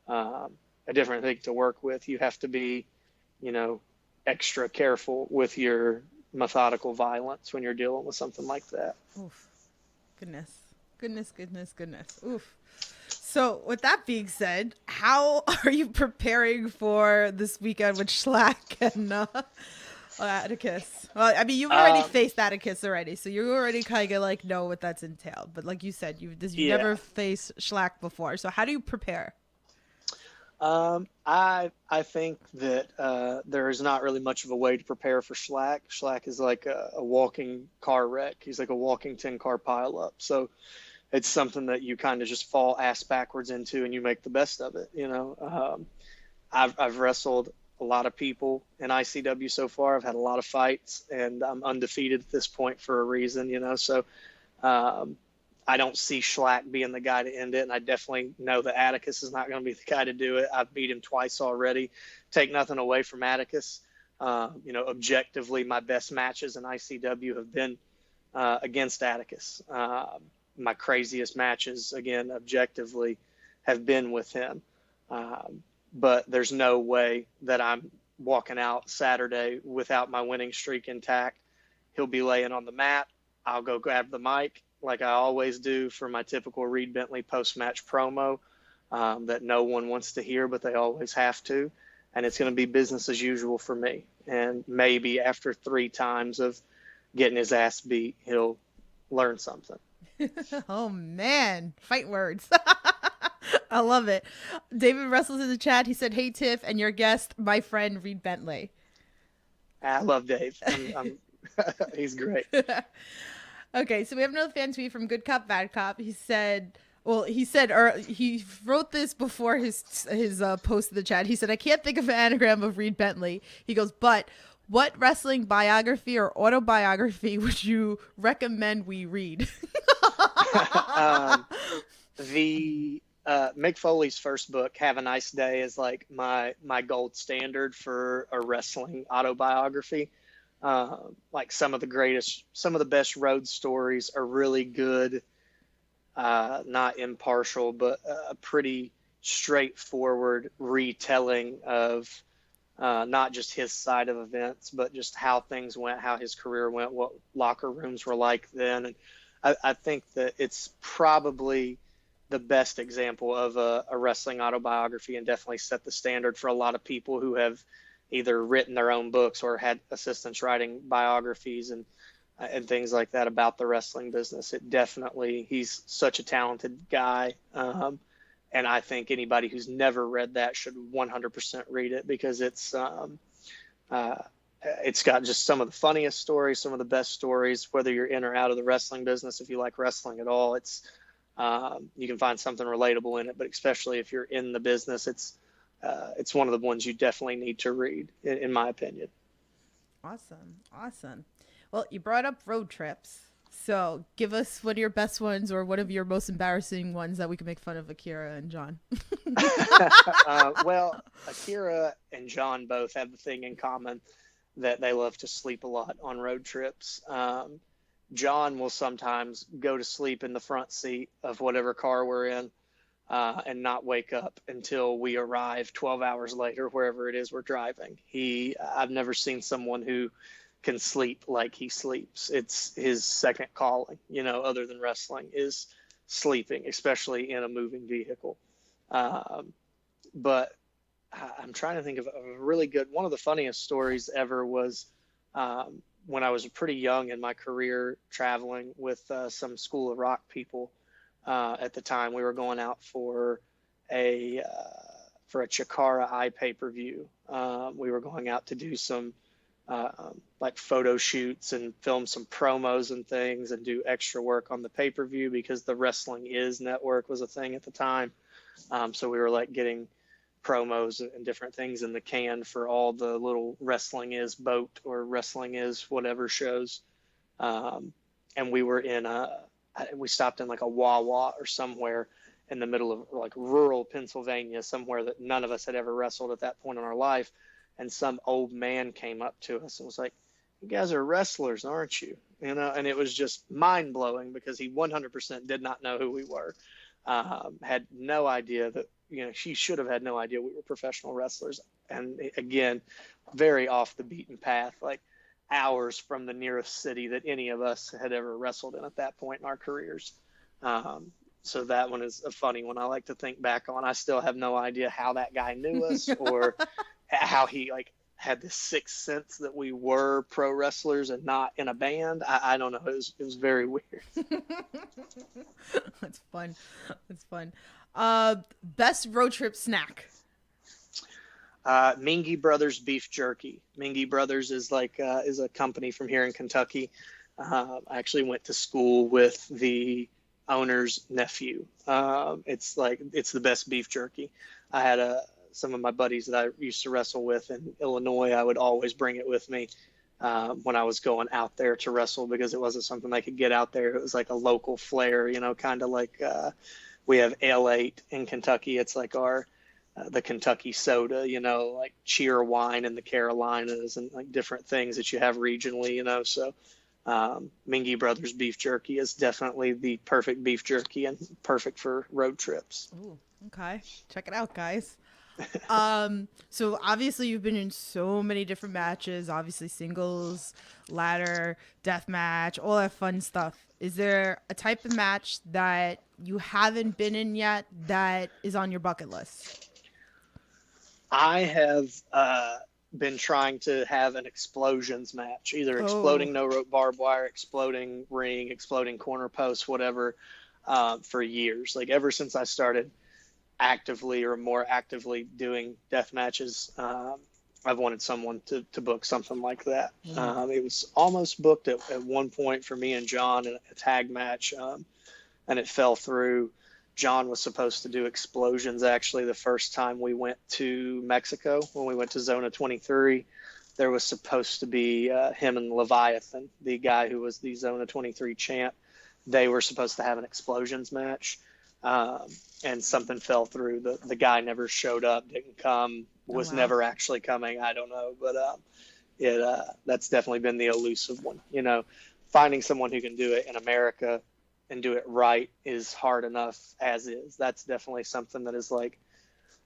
C: thing to work with. You have to be, extra careful with your methodical violence when you're dealing with something like that.
B: Oof. Goodness. Oof. So with that being said, how are you preparing for this weekend with Schlack and Atticus? Well, I mean, you've already faced Atticus already, so you already kind of like know what that's entailed. But like you said, you've never faced Schlack before. So how do you prepare?
C: I think that there is not really much of a way to prepare for Schlack. Schlack is like a walking car wreck. He's like a walking 10-car pileup. So it's something that you kind of just fall ass backwards into, and you make the best of it. I've wrestled a lot of people in ICW so far. I've had a lot of fights, and I'm undefeated at this point for a reason. So I don't see Schlack being the guy to end it, and I definitely know that Atticus is not going to be the guy to do it. I've beat him twice already. Take nothing away from Atticus. Objectively, my best matches in ICW have been against Atticus. My craziest matches, again, objectively, have been with him. But there's no way that I'm walking out Saturday without my winning streak intact. He'll be laying on the mat. I'll go grab the mic, like I always do for my typical Reed Bentley post-match promo that no one wants to hear, but they always have to. and it's going to be business as usual for me. And maybe after 3 times of getting his ass beat, he'll learn something.
B: Oh man, fight words. I love it. David Russell's in the chat. He said, "Hey Tiff, and your guest, my friend Reed Bentley."
C: I love Dave. He's great.
B: Okay, so we have another fan tweet from Good Cop Bad Cop. He said, he wrote this before his post in the chat. He said, "I can't think of an anagram of Reed Bentley." He goes, "But what wrestling biography or autobiography would you recommend we read?"
C: The Mick Foley's first book, Have a Nice Day, is like my gold standard for a wrestling autobiography. Like some of the best road stories are really good, not impartial, but a pretty straightforward retelling of not just his side of events, but just how things went, how his career went, what locker rooms were like then. And I think that it's probably the best example of a wrestling autobiography, and definitely set the standard for a lot of people who have either written their own books or had assistants writing biographies and things like that about the wrestling business. He's such a talented guy. And I think anybody who's never read that should 100% read it, because it's got just some of the funniest stories, some of the best stories, whether you're in or out of the wrestling business. If you like wrestling at all, you can find something relatable in it, but especially if you're in the business, it's one of the ones you definitely need to read, in my opinion.
B: Awesome. Well, you brought up road trips. So give us one of your best ones, or one of your most embarrassing ones that we can make fun of Akira and John.
C: Well, Akira and John both have the thing in common that they love to sleep a lot on road trips. John will sometimes go to sleep in the front seat of whatever car we're in, and not wake up until we arrive 12 hours later, wherever it is we're driving. I've never seen someone who can sleep like he sleeps. It's his second calling, other than wrestling, is sleeping, especially in a moving vehicle. But I'm trying to think of a really good, one of the funniest stories ever was when I was pretty young in my career, traveling with some School of Rock people. At the time, we were going out for a Chikara Eye pay-per-view. We were going out to do some like photo shoots and film some promos and things, and do extra work on the pay-per-view, because the Wrestling Is network was a thing at the time. So we were like getting promos and different things in the can for all the little Wrestling Is boat or Wrestling Is whatever shows. And we were we stopped in like a Wawa or somewhere in the middle of like rural Pennsylvania, somewhere that none of us had ever wrestled at that point in our life. And some old man came up to us and was like, "You guys are wrestlers, aren't you?" And it was just mind blowing, because he 100% did not know who we were. Had no idea that, she should have had no idea we were professional wrestlers. And again, very off the beaten path, like hours from the nearest city that any of us had ever wrestled in at that point in our careers. So that one is a funny one I like to think back on. I still have no idea how that guy knew us, or how he had this sixth sense that we were pro wrestlers and not in a band. I don't know. It was very weird.
B: That's fun. Best road trip snack.
C: Mingy Brothers beef jerky. Mingy Brothers is is a company from here in Kentucky. I actually went to school with the owner's nephew. It's the best beef jerky. I had some of my buddies that I used to wrestle with in Illinois. I would always bring it with me when I was going out there to wrestle, because it wasn't something I could get out there. It was like a local flair, kind of like we have L8 in Kentucky. It's like the Kentucky soda, like cheer wine in the Carolinas, and like different things that you have regionally, So Mingy Brothers beef jerky is definitely the perfect beef jerky, and perfect for road trips.
B: Ooh, okay. Check it out, guys. So obviously you've been in so many different matches, obviously singles, ladder, death match, all that fun stuff. Is there a type of match that you haven't been in yet that is on your bucket list?
C: I have been trying to have an explosions match, either
B: Oh,
C: exploding no rope barbed wire, exploding ring, exploding corner post, whatever, for years. Like ever since I started actively or more actively doing death matches, I've wanted someone to book something like that.
B: mm,
C: It was almost booked at one point for me and John in a tag match, and it fell through. John was supposed to do explosions actually the first time we went to Mexico when we went to Zona 23. There was supposed to be him and Leviathan, the guy who was the Zona 23 champ. They were supposed to have an explosions match, um, and something fell through. The guy never showed up, didn't come,
B: oh
C: was
B: wow.
C: never actually coming. I don't know, but it that's definitely been the elusive one. Finding someone who can do it in America and do it right is hard enough as is. That's definitely something that is like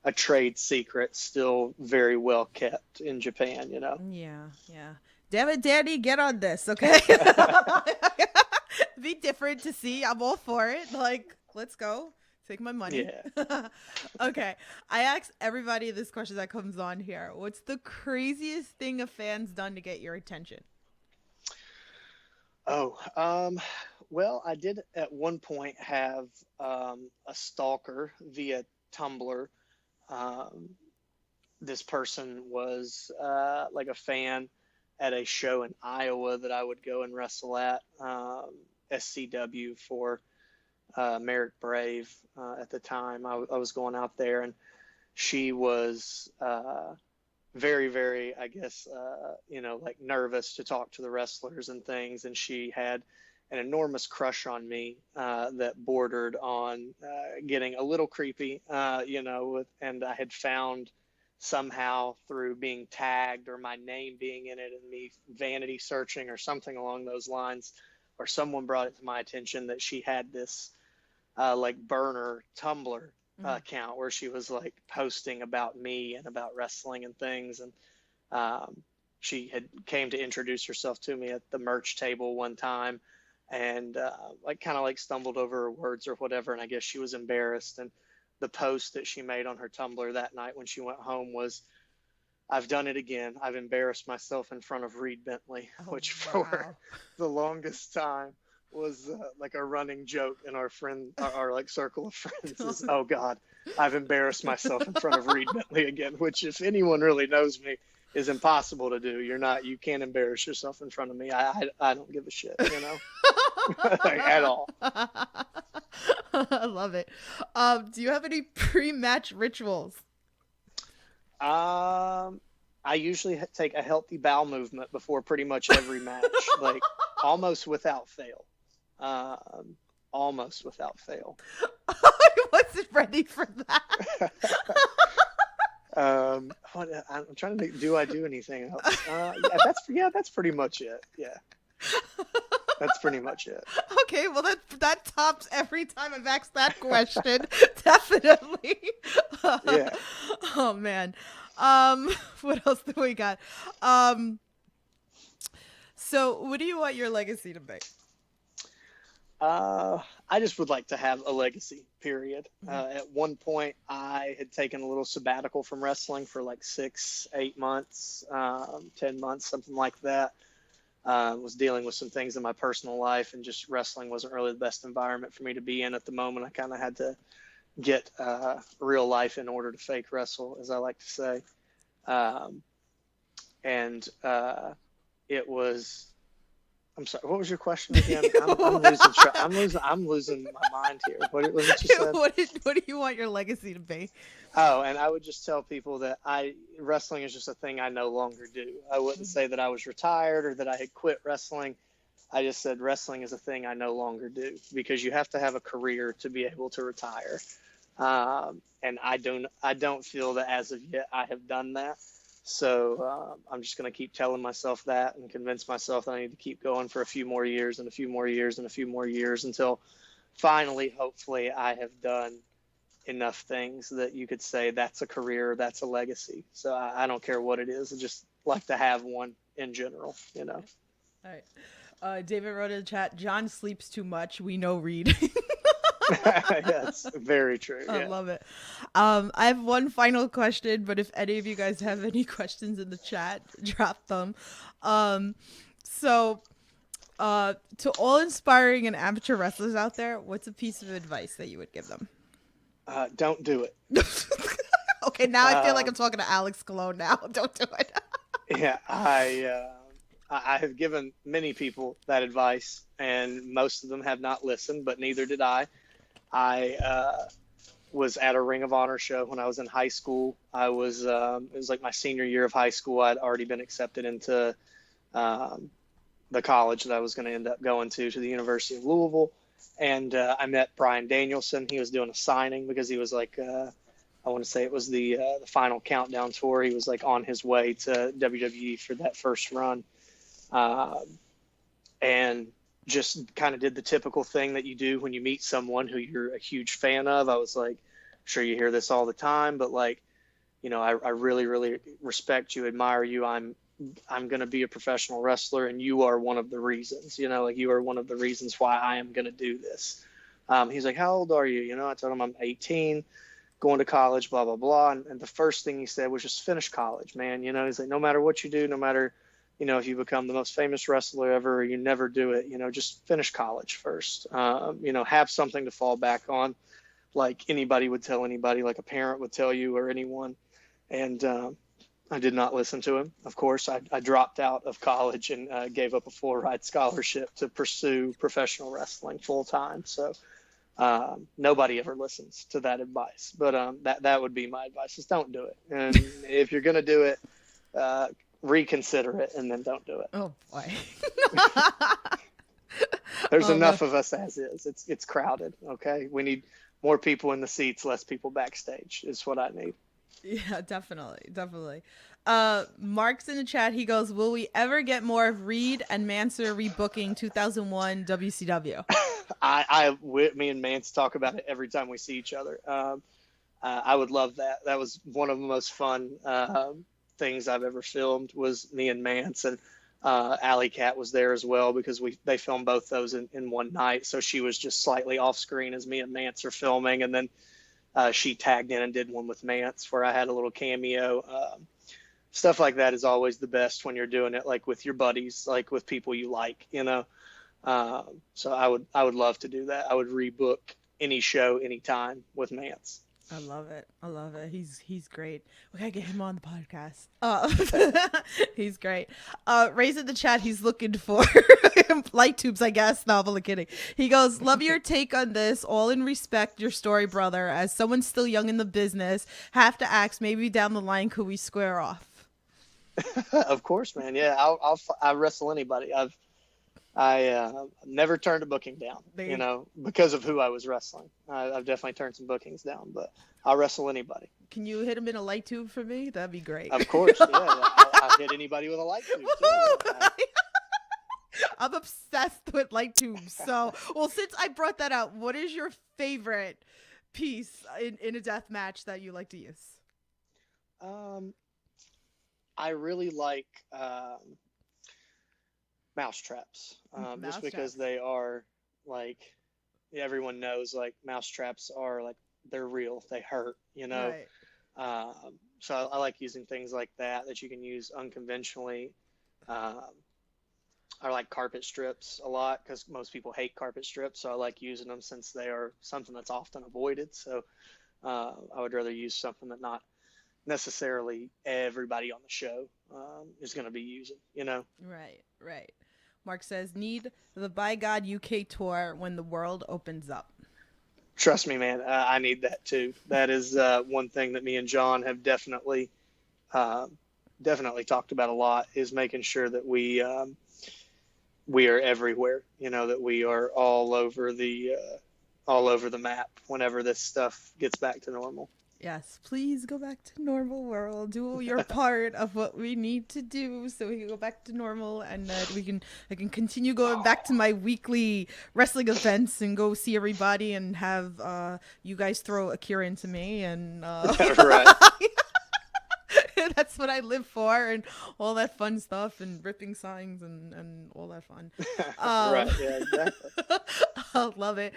C: a trade secret, still very well kept in Japan.
B: Yeah, yeah. Damn it, Danny, get on this, okay? Be different to see. I'm all for it. Like, let's go. Take my money.
C: Yeah.
B: Okay. I ask everybody this question that comes on here. What's the craziest thing a fan's done to get your attention?
C: Oh, well, I did at one point have a stalker via Tumblr. Um, this person was like a fan at a show in Iowa that I would go and wrestle at, SCW for Merrick Brave at the time. I was going out there, and she was very, very, I guess, like nervous to talk to the wrestlers and things. And she had an enormous crush on me that bordered on getting a little creepy, and I had found somehow through being tagged or my name being in it and me vanity searching or something along those lines, or someone brought it to my attention that she had this like burner Tumblr
B: Mm-hmm.
C: account where she was like posting about me and about wrestling and things. And she had came to introduce herself to me at the merch table one time, and like kind of like stumbled over her words or whatever. And I guess she was embarrassed. And the post that she made on her Tumblr that night when she went home was, "I've done it again. I've embarrassed myself in front of Reed Bentley,"
B: Oh,
C: which for
B: wow.
C: the longest time was like a running joke in our like circle of friends is, "Oh God, I've embarrassed myself in front of Reed Bentley again," which if anyone really knows me is impossible to do. You can't embarrass yourself in front of me. I don't give a shit, like, at all.
B: I love it. Do you have any pre-match rituals?
C: Um, I usually take a healthy bowel movement before pretty much every match, like almost without fail. Um, Almost without fail.
B: I wasn't ready for that.
C: I'm trying to think, do I do anything else? That's pretty much it. Yeah, that's pretty much it.
B: Okay, well that tops every time I've asked that question. Definitely.
C: Yeah.
B: Oh man. Um, what else do we got? Um, so what do you want your legacy to be?
C: I just would like to have a legacy, period.
B: Mhm.
C: At one point, I had taken a little sabbatical from wrestling for like 6, 8 months, 10 months, something like that. Was dealing with some things in my personal life, and just wrestling wasn't really the best environment for me to be in at the moment. I kind of had to get real life in order to fake wrestle, as I like to say. Um, and it was. I'm sorry. What was your question again? I'm losing my mind here. What was it you said?
B: What do you want your legacy to be?
C: Oh, and I would just tell people that wrestling is just a thing I no longer do. I wouldn't say that I was retired or that I had quit wrestling. I just said wrestling is a thing I no longer do, because you have to have a career to be able to retire. And I don't feel that as of yet I have done that. So I'm just going to keep telling myself that and convince myself that I need to keep going for a few more years and a few more years and a few more years until finally, hopefully, I have done enough things that you could say that's a career, that's a legacy. So I don't care what it is. I just like to have one in general.
B: All right. David wrote in the chat, John sleeps too much. We know Reed.
C: That's very true.
B: I
C: Yeah.
B: love it. I have one final question, but if any of you guys have any questions in the chat, drop them. So, to all inspiring and amateur wrestlers out there, what's a piece of advice that you would give them?
C: Don't do it.
B: Okay, now I feel like I'm talking to Alex Cologne now. Don't do it.
C: Yeah, I have given many people that advice, and most of them have not listened, but neither did I. I was at a Ring of Honor show when I was in high school. It was like my senior year of high school. I'd already been accepted into the college that I was going to end up going to the University of Louisville. And I met Brian Danielson. He was doing a signing because he was like, I want to say it was the final countdown tour. He was like on his way to WWE for that first run. And just kind of did the typical thing that you do when you meet someone who you're a huge fan of. I was like, I'm sure you hear this all the time, but like, you know, I really, really respect you, admire you. I'm going to be a professional wrestler, and you are one of the reasons, you know, like you are one of the reasons why I am going to do this. He's like, how old are you? You know, I told him I'm 18, going to college, blah, blah, blah. And the first thing he said was just finish college, man. You know, he's like, no matter what you do, no matter, you know, if you become the most famous wrestler ever, or you never do it, you know, just finish college first. You know, have something to fall back on, like anybody would tell anybody, like a parent would tell you or anyone. And I did not listen to him. Of course, I dropped out of college and gave up a full-ride scholarship to pursue professional wrestling full-time. So nobody ever listens to that advice. But that would be my advice, is don't do it. And if you're going to do it, reconsider it and then don't do it.
B: Oh, boy.
C: There's enough of us as is. It's crowded, okay? We need more people in the seats, less people backstage is what I need.
B: Yeah, definitely. Mark's in the chat. He goes, will we ever get more of Reed and Manser rebooking 2001 WCW?
C: Me and Mance talk about it every time we see each other. I would love that. That was one of the most fun things I've ever filmed, was me and Mance, and Alley Cat was there as well, because they filmed both those in one night. So she was just slightly off screen as me and Mance are filming, and then she tagged in and did one with Mance where I had a little cameo. Stuff like that is always the best when you're doing it like with your buddies, like with people you like, you know. So I would love to do that. I would rebook any show anytime with Mance.
B: I love it. He's great. We gotta get him on the podcast. He's great. Ray's in the chat. He's looking for light tubes, I guess. No, I'm only kidding. He goes, love your take on this. All in respect, your story, brother. As someone still young in the business, have to ask, maybe down the line, could we square off?
C: Of course, man. Yeah, I'll wrestle anybody. I never turned a booking down, you know, because of who I was wrestling. I've definitely turned some bookings down, but I'll wrestle anybody.
B: Can you hit him in a light tube for me? That'd be great.
C: Of course, yeah. I'll hit anybody with a light tube, too.
B: I'm obsessed with light tubes. So, well, since I brought that up, what is your favorite piece in a death match that you like to use?
C: I really like mouse traps, just because they are like, everyone knows, like mouse traps are like, they're real, they hurt, you know. Right. So I like using things like that you can use unconventionally. I like carpet strips a lot because most people hate carpet strips, so I like using them since they are something that's often avoided. So I would rather use something that not necessarily everybody on the show is going to be using, you know.
B: Right. Mark says, need the By God UK tour when the world opens up.
C: Trust me, man, I need that too. That is one thing that me and John have definitely talked about a lot, is making sure that we are everywhere, you know, that we are all over the map whenever this stuff gets back to normal.
B: Yes, please go back to normal world. Do your part of what we need to do so we can go back to normal, and that I can continue going back to my weekly wrestling events and go see everybody and have you guys throw Akira into me and
C: right.
B: That's what I live for, and all that fun stuff, and ripping signs and all that fun.
C: Right, yeah, exactly.
B: Love it.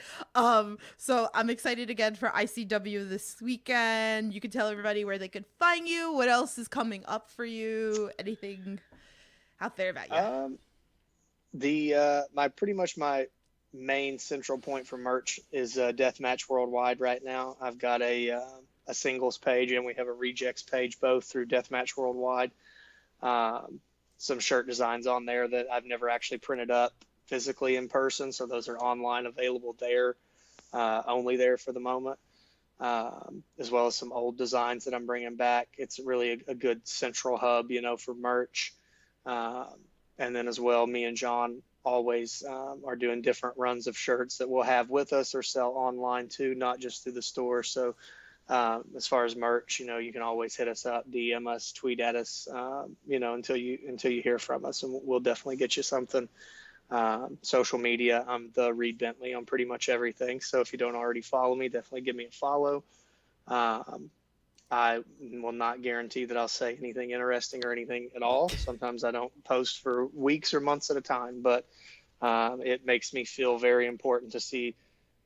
B: So I'm excited again for ICW this weekend. You can tell everybody where they could find you. What else is coming up for you? Anything out there about you?
C: My main central point for merch is Deathmatch Worldwide right now. I've got a singles page and we have a rejects page both through Deathmatch Worldwide. Some shirt designs on there that I've never actually printed up physically in person, so those are online available there, only there for the moment, as well as some old designs that I'm bringing back. It's really a good central hub, for merch. And then as well, me and John always are doing different runs of shirts that we'll have with us or sell online too, not just through the store. So as far as merch, you can always hit us up, DM us, tweet at us, until you hear from us, and we'll definitely get you something. Social media, I'm the Reed Bentley on pretty much everything. So if you don't already follow me, definitely give me a follow. I will not guarantee that I'll say anything interesting or anything at all. Sometimes I don't post for weeks or months at a time, but it makes me feel very important to see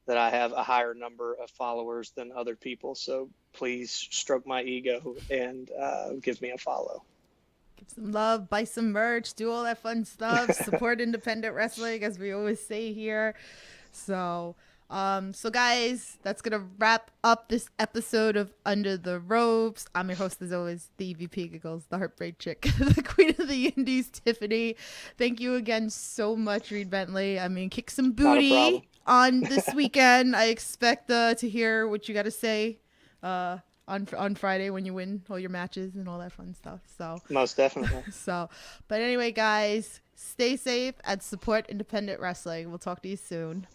C: that I have a higher number of followers than other people. So please stroke my ego and give me a follow.
B: Give some love, buy some merch, do all that fun stuff, support independent wrestling, as we always say here. So guys, that's gonna wrap up this episode of Under the Ropes. I'm your host, as always, the EVP Giggles, the Heartbreak Chick, the Queen of the Indies, Tiffany. Thank you again so much, Reed Bentley. I mean, kick some booty on this weekend. I expect to hear what you got to say on Friday when you win all your matches and all that fun stuff. So
C: most definitely.
B: But anyway, guys, stay safe and support independent wrestling. We'll talk to you soon.